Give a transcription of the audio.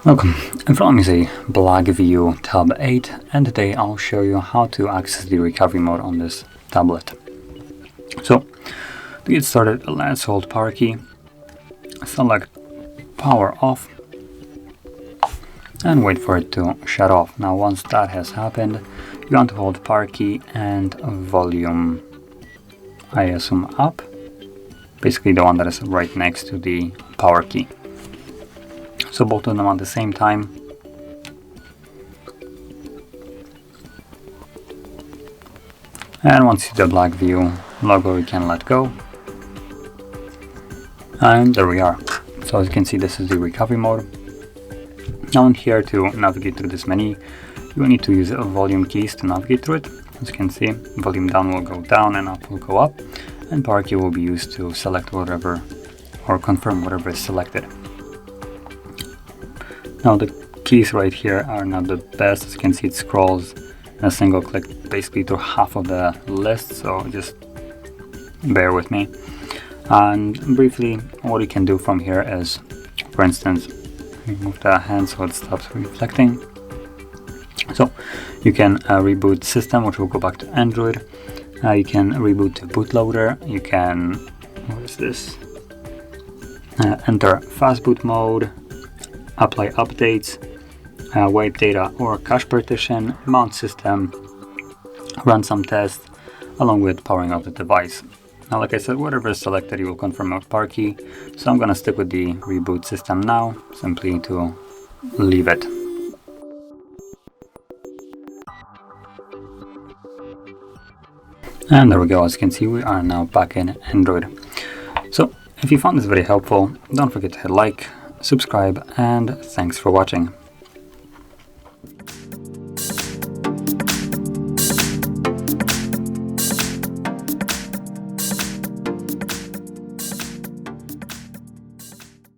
Welcome, in front of me is a BLACKVIEW Tab 8, and today I'll show you how to access the recovery mode on this tablet. So, to get started, let's hold power key, select power off, and wait for it to shut off. Now once that has happened, you want to hold power key and volume, I assume, up, basically the one that is right next to the power key. So both of them at the same time. And once you see the BLACKVIEW logo, you can let go. And there we are. So as you can see, this is the recovery mode. Now in here, to navigate through this menu, you will need to use volume keys to navigate through it. As you can see, volume down will go down and up will go up. And power key will be used to select whatever, or confirm whatever is selected. Now the keys right here are not the best. As you can see, it scrolls in a single click basically through half of the list, so just bear with me. And briefly, what you can do from here is, for instance, remove the hand so it stops reflecting. So you can reboot system, which will go back to Android. You can reboot to bootloader. You can, what is this? Enter fast boot mode, apply updates, wipe data or cache partition, mount system, run some tests, along with powering up the device. Now, like I said, whatever is selected, you will confirm with power key. So I'm going to stick with the reboot system now, simply to leave it. And there we go. As you can see, we are now back in Android. So if you found this very helpful, don't forget to hit like, subscribe, and thanks for watching.